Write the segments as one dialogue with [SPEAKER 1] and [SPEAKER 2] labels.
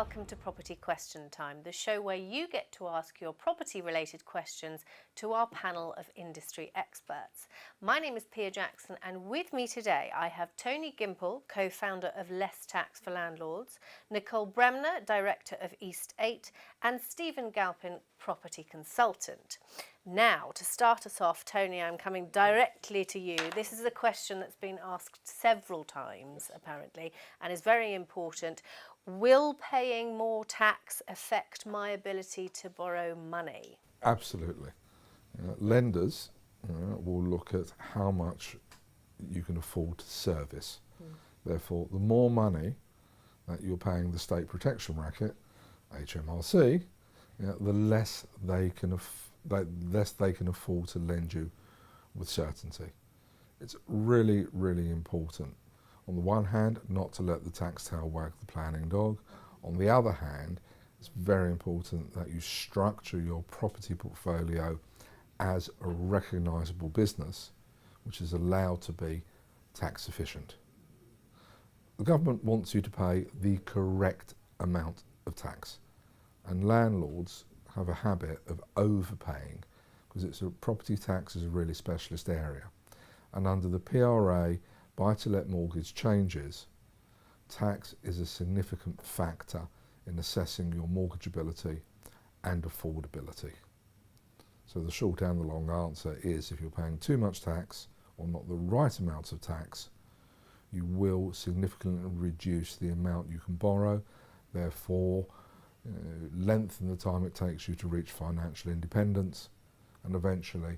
[SPEAKER 1] welcome to Property Question Time, the show where you get to ask your property-related questions to our panel of industry experts. My name is Pia Jackson, and with me today I have Tony Gimple, co-founder of Less Tax for Landlords, Nicole Bremner, director of East 8, and Stephen Galpin, property consultant. Now, to start us off, Tony, I'm coming directly to you. This is a question that's been asked several times, apparently, and is very important. Will paying more tax affect my ability to borrow money?
[SPEAKER 2] Absolutely. Lenders will look at how much you can afford to service. Therefore, the more money that you're paying the state protection racket, HMRC, the less they can afford to lend you with certainty. It's really, really important. On the one hand, not to let the tax tail wag the planning dog. On the other hand, it's very important that you structure your property portfolio as a recognisable business, which is allowed to be tax efficient. The government wants you to pay the correct amount of tax, and landlords have a habit of overpaying because property tax is a really specialist area. And under the PRA, buy-to-let mortgage changes, tax is a significant factor in assessing your mortgageability and affordability. So the short and the long answer is, if you're paying too much tax or not the right amount of tax, you will significantly reduce the amount you can borrow, therefore lengthen the time it takes you to reach financial independence, and eventually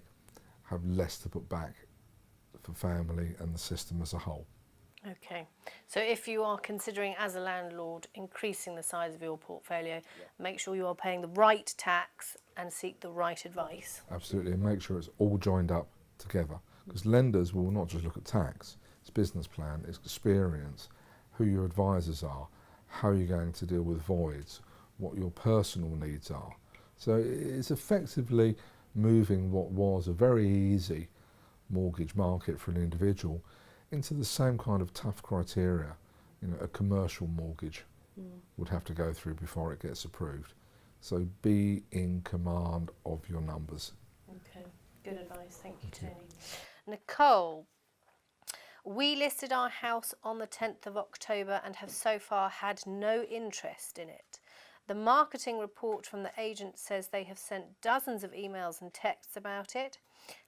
[SPEAKER 2] have less to put back for family and the system as a whole.
[SPEAKER 1] Okay, so if you are considering as a landlord increasing the size of your portfolio, make sure you are paying the right tax and seek the right advice.
[SPEAKER 2] Absolutely, and make sure it's all joined up together, because lenders will not just look at tax, it's business plan, it's experience, who your advisors are, how you're going to deal with voids, what your personal needs are. So it's effectively moving what was a very easy mortgage market for an individual into the same kind of tough criteria a commercial mortgage would have to go through before it gets approved. So be in command of your numbers.
[SPEAKER 1] Okay, good advice. Thank you, Tony. Nicole, we listed our house on the 10th of October and have so far had no interest in it. The marketing report from the agent says they have sent dozens of emails and texts about it.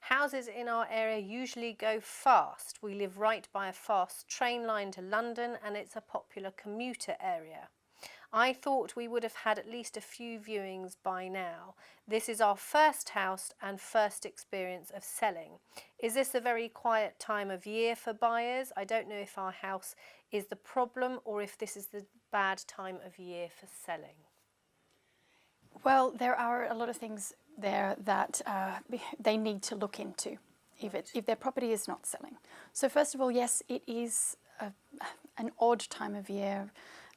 [SPEAKER 1] Houses in our area usually go fast. We live right by a fast train line to London and it's a popular commuter area. I thought we would have had at least a few viewings by now. This is our first house and first experience of selling. Is this a very quiet time of year for buyers? I don't know if our house is the problem or if this is the bad time of year for selling.
[SPEAKER 3] Well, there are a lot of things there that they need to look into if their property is not selling. So first of all, yes, it is an odd time of year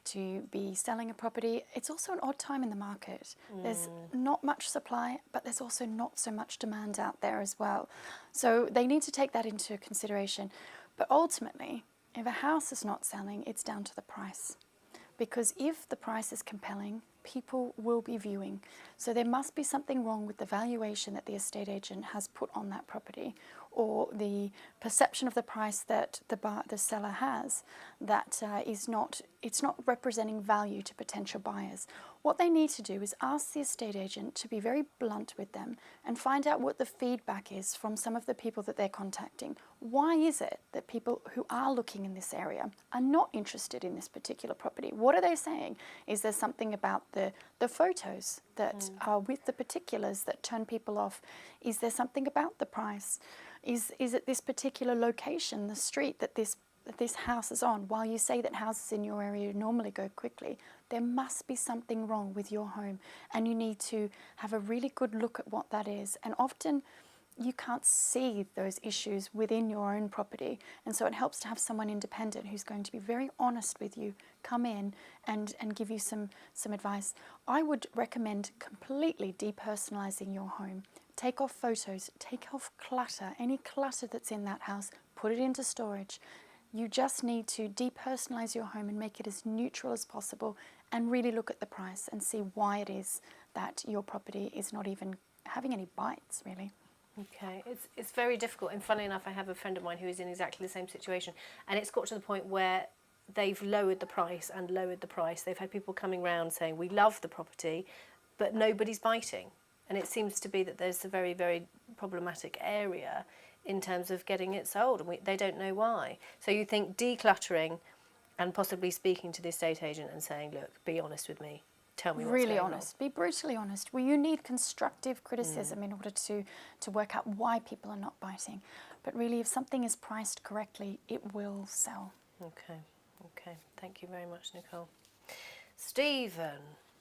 [SPEAKER 3] to be selling a property. It's also an odd time in the market. There's not much supply, but there's also not so much demand out there as well. So they need to take that into consideration. But ultimately, if a house is not selling, it's down to the price. Because if the price is compelling, people will be viewing. So there must be something wrong with the valuation that the estate agent has put on that property, or the perception of the price that the seller has that it's not representing value to potential buyers. What they need to do is ask the estate agent to be very blunt with them and find out what the feedback is from some of the people that they're contacting. Why is it that people who are looking in this area are not interested in this particular property? What are they saying? Is there something about the photos that are with the particulars that turn people off? Is there something about the price? Is it this particular location, the street that this house is on? While you say that houses in your area normally go quickly, there must be something wrong with your home, and you need to have a really good look at what that is. And often you can't see those issues within your own property, and so it helps to have someone independent who's going to be very honest with you, come in and give you some advice. I would recommend completely depersonalizing your home. Take off photos, take off clutter, any clutter that's in that house, put it into storage. You just need to depersonalize your home and make it as neutral as possible and really look at the price and see why it is that your property is not even having any bites, really.
[SPEAKER 1] Okay, it's very difficult, and funny enough, I have a friend of mine who is in exactly the same situation, and it's got to the point where they've lowered the price and lowered the price. They've had people coming round saying, we love the property, but nobody's biting. And it seems to be that there's a very, very problematic area in terms of getting it sold, and they don't know why. So you think decluttering and possibly speaking to the estate agent and saying, look, be honest with me. Tell me what's
[SPEAKER 3] Really
[SPEAKER 1] going
[SPEAKER 3] honest, be brutally honest. Well, you need constructive criticism in order to work out why people are not biting. But really, if something is priced correctly, it will sell.
[SPEAKER 1] Okay, okay. Thank you very much, Nicole. Stephen,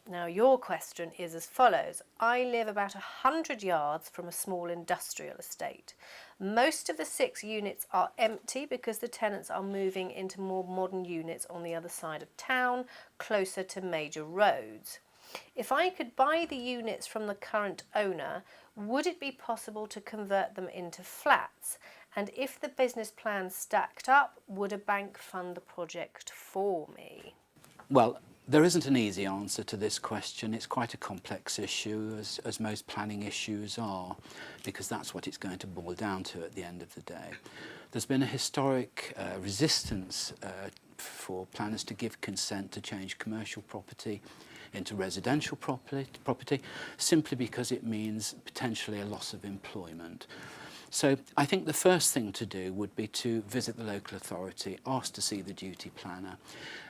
[SPEAKER 1] now your question is as follows. I live about 100 yards from a small industrial estate. Most of the 6 units are empty because the tenants are moving into more modern units on the other side of town, closer to major roads. If I could buy the units from the current owner, would it be possible to convert them into flats? And if the business plan stacked up, would a bank fund the project for me?
[SPEAKER 4] Well, there isn't an easy answer to this question. It's quite a complex issue, as most planning issues are, because that's what it's going to boil down to at the end of the day. There's been a historic resistance for planners to give consent to change commercial property into residential property simply because it means potentially a loss of employment. So I think the first thing to do would be to visit the local authority, ask to see the duty planner,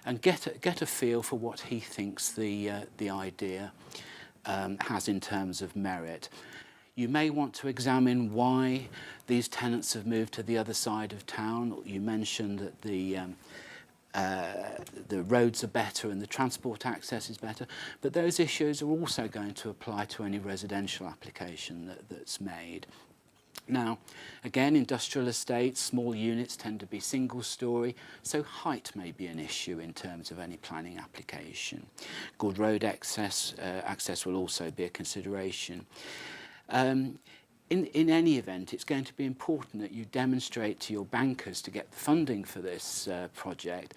[SPEAKER 4] and get a feel for what he thinks the idea has in terms of merit. You may want to examine why these tenants have moved to the other side of town. You mentioned that the roads are better and the transport access is better, but those issues are also going to apply to any residential application that's made. Now, again, industrial estates, small units tend to be single story, so height may be an issue in terms of any planning application. Good road access will also be a consideration. In any event, it's going to be important that you demonstrate to your bankers to get the funding for this project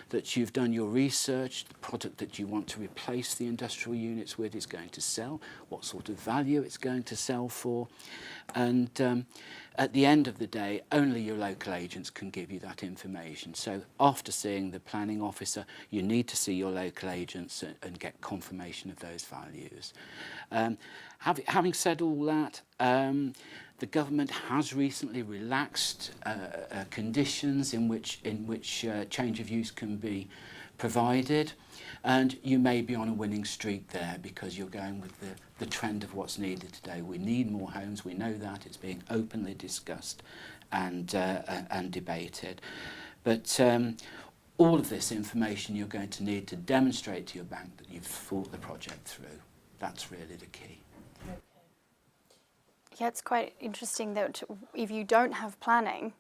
[SPEAKER 4] that you've done your research, the product that you want to replace the industrial units with is going to sell, what sort of value it's going to sell for. And at the end of the day, only your local agents can give you that information. So after seeing the planning officer, you need to see your local agents and get confirmation of those values. Having said all that, the government has recently relaxed conditions in which change of use can be provided, and you may be on a winning streak there because you're going with the trend of what's needed today. We need more homes. We know that. It's being openly discussed and debated. But all of this information you're going to need to demonstrate to your bank that you've thought the project through. That's really the key.
[SPEAKER 3] Yeah, it's quite interesting that if you don't have planning,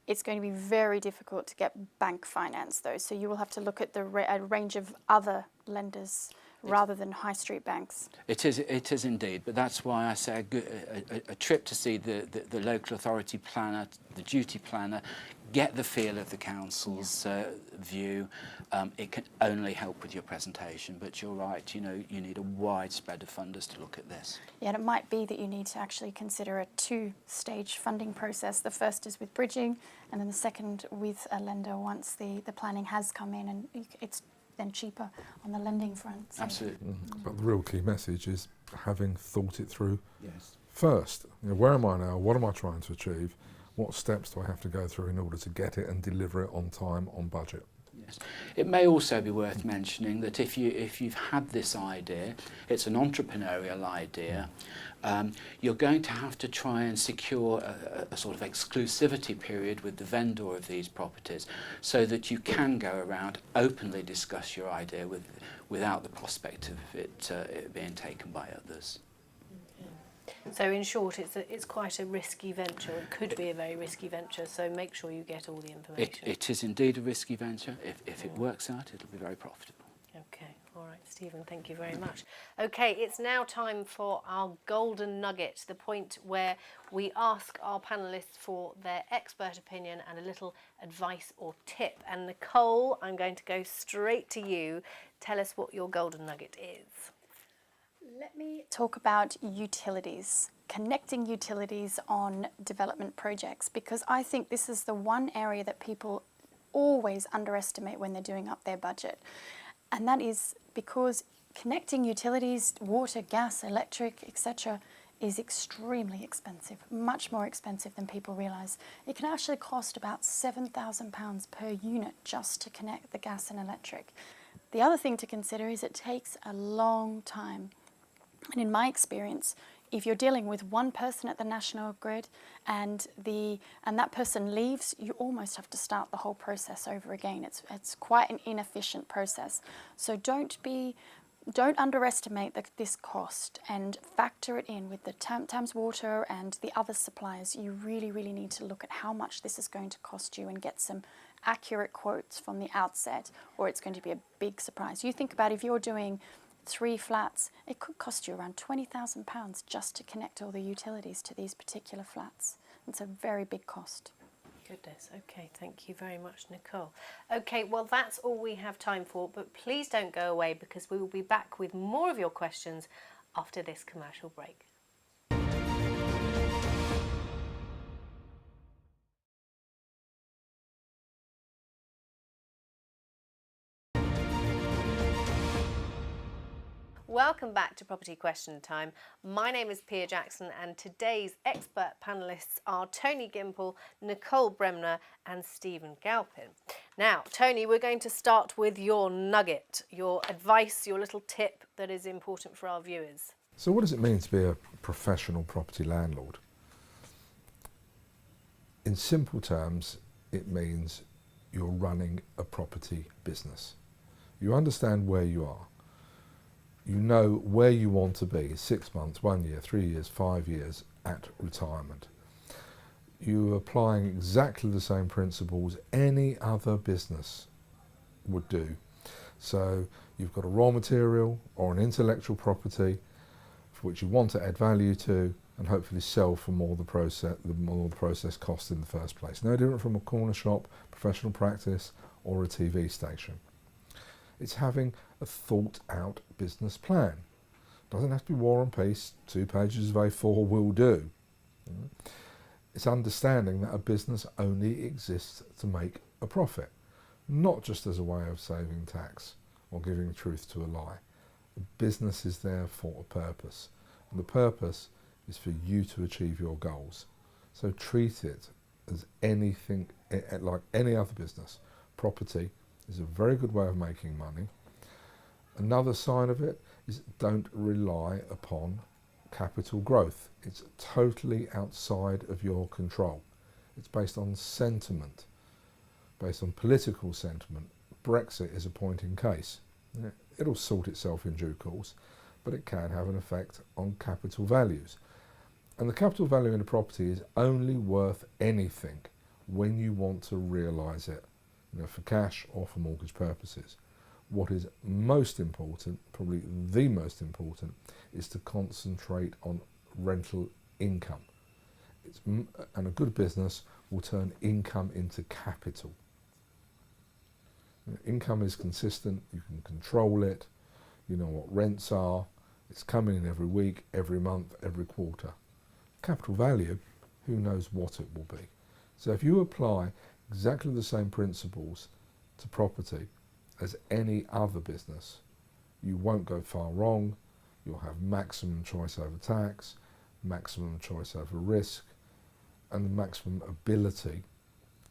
[SPEAKER 3] it's going to be very difficult to get bank finance though. So you will have to look at a range of other lenders rather than high street banks.
[SPEAKER 4] It is indeed, but that's why I say a trip to see the local authority planner, the duty planner, get the feel of the council's view. It can only help with your presentation, but you're right, you know, you need a wide spread of funders to look at this.
[SPEAKER 3] Yeah, and it might be that you need to actually consider a 2-stage funding process. The first is with bridging, and then the second with a lender once the planning has come in, and it's then cheaper on the lending front. So.
[SPEAKER 4] Absolutely.
[SPEAKER 2] But the real key message is having thought it through
[SPEAKER 4] Yes.
[SPEAKER 2] first. You know, where am I now? What am I trying to achieve? What steps do I have to go through in order to get it and deliver it on time, on budget?
[SPEAKER 4] Yes. It may also be worth mentioning that if you've had this idea, it's an entrepreneurial idea, you're going to have to try and secure a sort of exclusivity period with the vendor of these properties so that you can go around, openly discuss your idea without the prospect of it being taken by others.
[SPEAKER 1] So in short, it's quite a risky venture. It could be a very risky venture, so make sure you get all the information.
[SPEAKER 4] It is indeed a risky venture. If it works out, it'll be very profitable.
[SPEAKER 1] Okay, All right, Stephen, thank you very much. Okay, it's now time for our golden nugget, the point where we ask our panellists for their expert opinion and a little advice or tip. And Nicole, I'm going to go straight to you. Tell us what your golden nugget is.
[SPEAKER 3] Let me talk about utilities, connecting utilities on development projects, because I think this is the one area that people always underestimate when they're doing up their budget. And that is because connecting utilities, water, gas, electric, etc., is extremely expensive, much more expensive than people realise. It can actually cost about £7,000 per unit just to connect the gas and electric. The other thing to consider is it takes a long time. And in my experience, if you're dealing with one person at the national grid and that person leaves, you almost have to start the whole process over again. It's quite an inefficient process. So don't underestimate this cost and factor it in with the Thames Water and the other suppliers. You really, really need to look at how much this is going to cost you and get some accurate quotes from the outset, or it's going to be a big surprise. You think about if you're doing 3 flats, it could cost you around £20,000 just to connect all the utilities to these particular flats. It's a very big cost.
[SPEAKER 1] Goodness, okay, thank you very much, Nicole. Okay, well, that's all we have time for, but please don't go away because we will be back with more of your questions after this commercial break. Welcome back to Property Question Time. My name is Pia Jackson and today's expert panellists are Tony Gimple, Nicole Bremner and Stephen Galpin. Now, Tony, we're going to start with your nugget, your advice, your little tip that is important for our viewers.
[SPEAKER 2] So what does it mean to be a professional property landlord? In simple terms, it means you're running a property business. You understand where you are. You know where you want to be 6 months, 1 year, 3 years, 5 years at retirement. You're applying exactly the same principles any other business would do. So you've got a raw material or an intellectual property for which you want to add value to and hopefully sell for more the process cost in the first place. No different from a corner shop, professional practice or a TV station. It's having a thought out business plan. Doesn't have to be War and Peace, 2 pages of A4 will do. It's understanding that a business only exists to make a profit, not just as a way of saving tax or giving truth to a lie. A business is there for a purpose, and the purpose is for you to achieve your goals. So treat it as anything, like any other business. Property is a very good way of making money. Another sign of it is don't rely upon capital growth. It's totally outside of your control. It's based on sentiment, based on political sentiment. Brexit is a point in case. It'll sort itself in due course, but it can have an effect on capital values. And the capital value in a property is only worth anything when you want to realise it, for cash or for mortgage purposes. What is most important, probably the most important, is to concentrate on rental income. And a good business will turn income into capital. Income is consistent, you can control it, you know what rents are, it's coming in every week, every month, every quarter. Capital value, who knows what it will be. So if you apply exactly the same principles to property as any other business, you won't go far wrong. You'll have maximum choice over tax, maximum choice over risk, and the maximum ability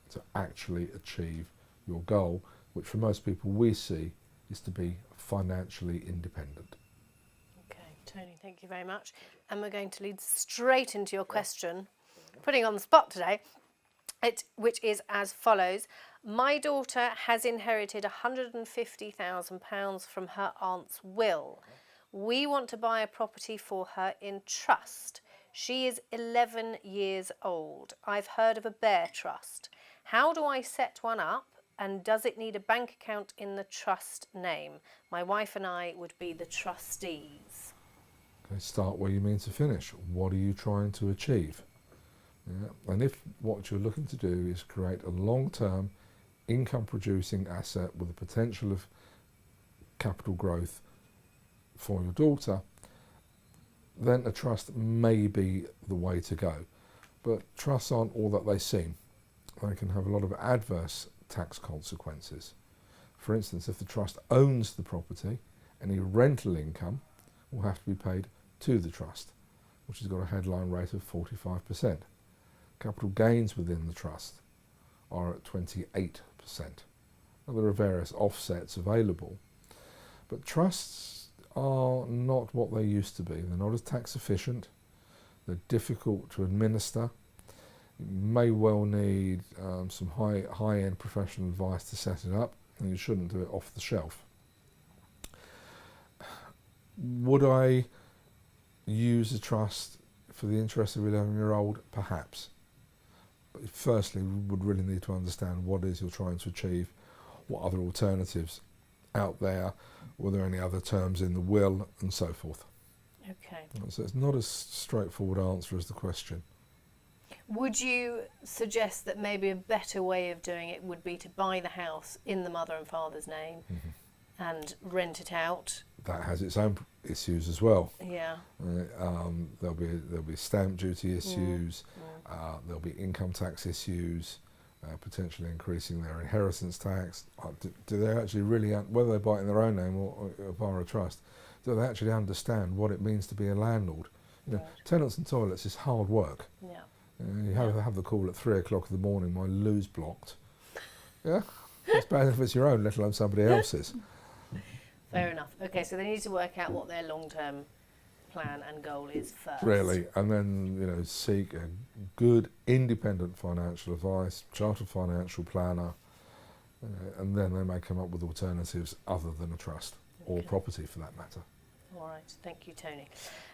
[SPEAKER 2] to actually achieve your goal, which for most people we see is to be financially independent.
[SPEAKER 1] Okay, Tony, thank you very much. And we're going to lead straight into your question, putting you on the spot today. Which is as follows. My daughter has inherited £150,000 from her aunt's will. We want to buy a property for her in trust. She is 11 years old. I've heard of a bear trust. How do I set one up And does it need a bank account in the trust name? My wife and I would be the trustees.
[SPEAKER 2] Okay, start where you mean to finish. What are you trying to achieve? Yeah. And if what you're looking to do is create a long-term income producing asset with the potential of capital growth for your daughter, then a trust may be the way to go. But trusts aren't all that they seem. They can have a lot of adverse tax consequences. For instance, if the trust owns the property, any rental income will have to be paid to the trust, which has got a headline rate of 45%. Capital gains within the trust are at 28%. Now, there are various offsets available, but trusts are not what they used to be. They're not as tax efficient, they're difficult to administer. You may well need some high-end professional advice to set it up, and you shouldn't do it off the shelf. Would I use a trust for the interest of an 11-year-old? Perhaps. But firstly, we would really need to understand what it is you're trying to achieve, what other alternatives out there, were there any other terms in the will, and so forth.
[SPEAKER 1] Okay.
[SPEAKER 2] So it's not as straightforward answer as the question.
[SPEAKER 1] Would you suggest that maybe a better way of doing it would be to buy the house in the mother and father's name and rent it out?
[SPEAKER 2] That has its own issues as well.
[SPEAKER 1] Yeah.
[SPEAKER 2] There'll be stamp duty issues. There'll be income tax issues, potentially increasing their inheritance tax. Do they actually really, whether they buy it in their own name or via a trust, do they actually understand what it means to be a landlord? You know,
[SPEAKER 1] Right.
[SPEAKER 2] tenants and toilets is hard work.
[SPEAKER 1] Yeah.
[SPEAKER 2] You have the call at 3 o'clock in the morning, my loo's blocked. Yeah, it's bad if it's your own, let alone somebody else's.
[SPEAKER 1] Fair enough. Okay, so they need to work out what their long-term plan and goal is first.
[SPEAKER 2] Really, and then seek a good independent financial advice, chartered financial planner, and then they may come up with alternatives other than a trust or
[SPEAKER 1] Okay.
[SPEAKER 2] property for that matter.
[SPEAKER 1] All right, thank you, Tony.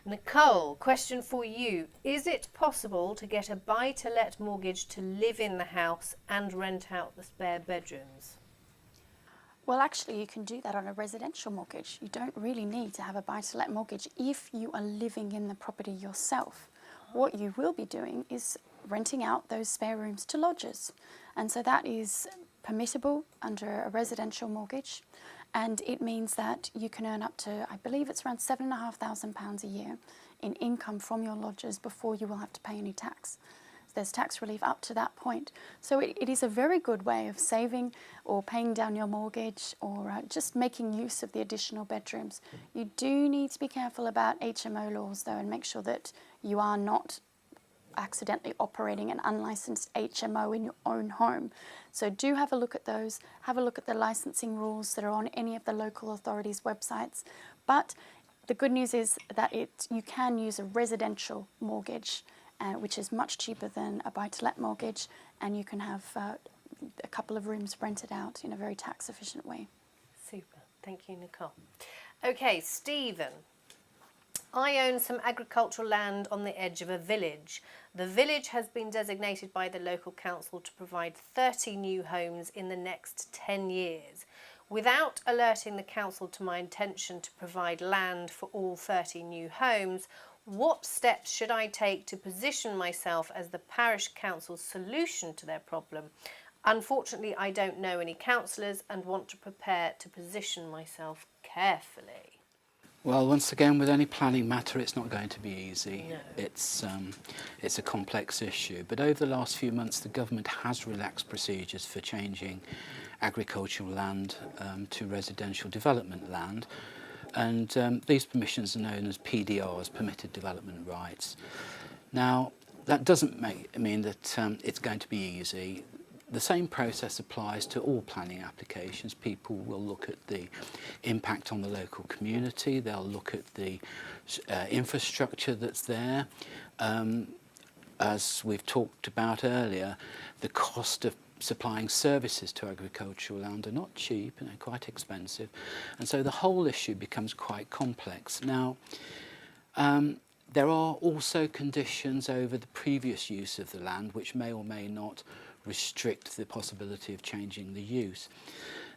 [SPEAKER 1] Nicole, question for you. Is it possible to get a buy-to-let mortgage to live in the house and rent out the spare bedrooms?
[SPEAKER 3] Well, actually, you can do that on a residential mortgage. You don't really need to have a buy-to-let mortgage if you are living in the property yourself. What you will be doing is renting out those spare rooms to lodgers. And so that is permissible under a residential mortgage. And it means that you can earn up to, I believe it's around £7,500 a year in income from your lodgers before you will have to pay any tax. There's tax relief up to that point. So it is a very good way of saving or paying down your mortgage or just making use of the additional bedrooms. You do need to be careful about HMO laws though and make sure that you are not accidentally operating an unlicensed HMO in your own home. So do have a look at those, have a look at the licensing rules that are on any of the local authorities' websites. But the good news is that you can use a residential mortgage, which is much cheaper than a buy-to-let mortgage, and you can have a couple of rooms rented out in a very tax-efficient way.
[SPEAKER 1] Super. Thank you, Nicole. Okay, Stephen. I own some agricultural land on the edge of a village. The village has been designated by the local council to provide 30 new homes in the next 10 years. Without alerting the council to my intention to provide land for all 30 new homes, what steps should I take to position myself as the parish council's solution to their problem? Unfortunately, I don't know any councillors and want to prepare to position myself carefully.
[SPEAKER 4] Well, once again, with any planning matter, it's not going to be easy.
[SPEAKER 1] No.
[SPEAKER 4] It's a complex issue. But over the last few months, the government has relaxed procedures for changing agricultural land to residential development land. And these permissions are known as PDRs, Permitted Development Rights. Now, that doesn't mean that it's going to be easy. The same process applies to all planning applications. People will look at the impact on the local community, they'll look at the infrastructure that's there. As we've talked about earlier, the cost of supplying services to agricultural land are not cheap and they're quite expensive. And so the whole issue becomes quite complex. Now, there are also conditions over the previous use of the land which may or may not restrict the possibility of changing the use.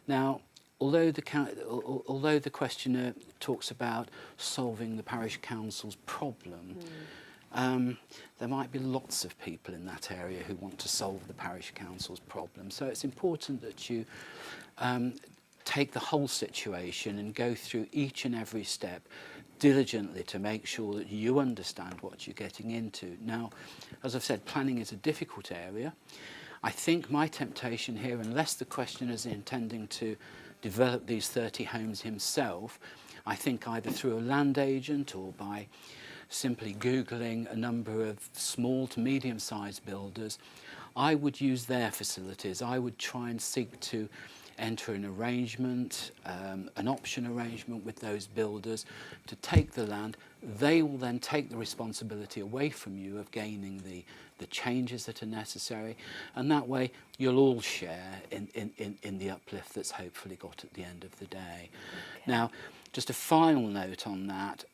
[SPEAKER 4] Now, although the questioner talks about solving the parish council's problem, there might be lots of people in that area who want to solve the parish council's problem. So it's important that you take the whole situation and go through each and every step diligently to make sure that you understand what you're getting into. Now, as I've said, planning is a difficult area. I think my temptation here, unless the questioner is intending to develop these 30 homes himself, I think either through a land agent or by simply Googling a number of small to medium-sized builders, I would use their facilities. I would try and seek to enter an arrangement, an option arrangement with those builders to take the land. They will then take the responsibility away from you of gaining the changes that are necessary, and that way you'll all share in the uplift that's hopefully got at the end of the day. Okay. Now, just a final note on that,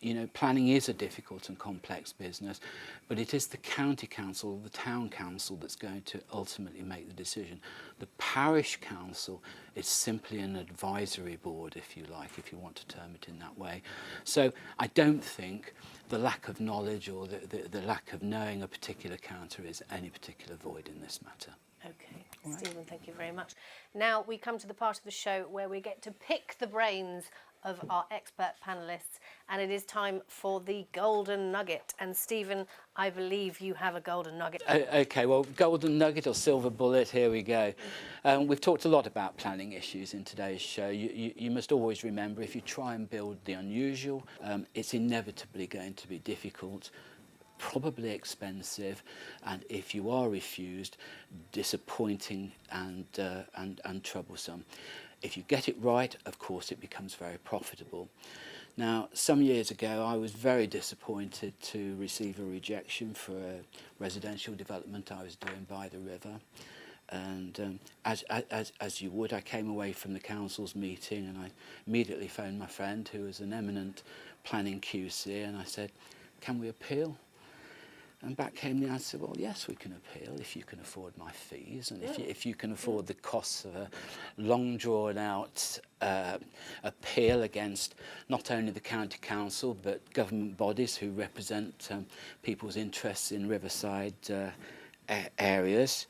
[SPEAKER 4] you know, planning is a difficult and complex business, but it is the county council, the town council that's going to ultimately make the decision. The parish council is simply an advisory board, if you like, if you want to term it in that way. So I don't think the lack of knowledge or the lack of knowing a particular counter is any particular void in this matter.
[SPEAKER 1] Okay, right. Stephen, thank you very much. Now we come to the part of the show where we get to pick the brains of our expert panellists, and it is time for the golden nugget. And Stephen, I believe you have a golden nugget.
[SPEAKER 4] Okay, well, golden nugget or silver bullet, here we go. We've talked a lot about planning issues in today's show. You must always remember, if you try and build the unusual, it's inevitably going to be difficult, probably expensive, and if you are refused, disappointing and troublesome. If you get it right, of course, it becomes very profitable. Now, some years ago, I was very disappointed to receive a rejection for a residential development I was doing by the river. And as you would, I came away from the council's meeting and I immediately phoned my friend, who was an eminent planning QC, and I said, "Can we appeal?" And back came the answer, well, yes, we can appeal if you can afford my fees and if you can afford the costs of a long drawn out appeal against not only the county council but government bodies who represent people's interests in riverside areas.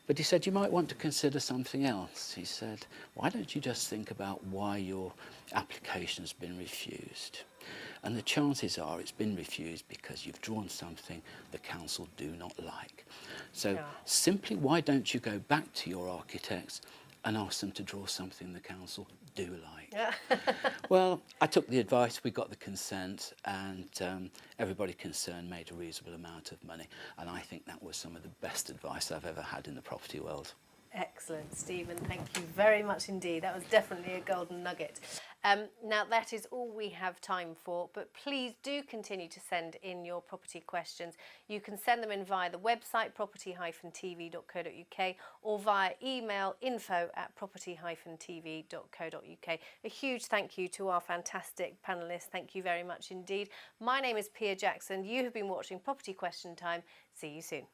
[SPEAKER 4] But he said, you might want to consider something else. He said, why don't you just think about why your application has been refused? And the chances are it's been refused because you've drawn something the council do not like. So simply, why don't you go back to your architects and ask them to draw something the council do like? Yeah. Well, I took the advice, we got the consent, and everybody concerned made a reasonable amount of money. And I think that was some of the best advice I've ever had in the property world.
[SPEAKER 1] Excellent, Stephen. Thank you very much indeed. That was definitely a golden nugget. Now, that is all we have time for, but please do continue to send in your property questions. You can send them in via the website property-tv.co.uk or via email info@property-tv.co.uk. A huge thank you to our fantastic panellists. Thank you very much indeed. My name is Pia Jackson. You have been watching Property Question Time. See you soon.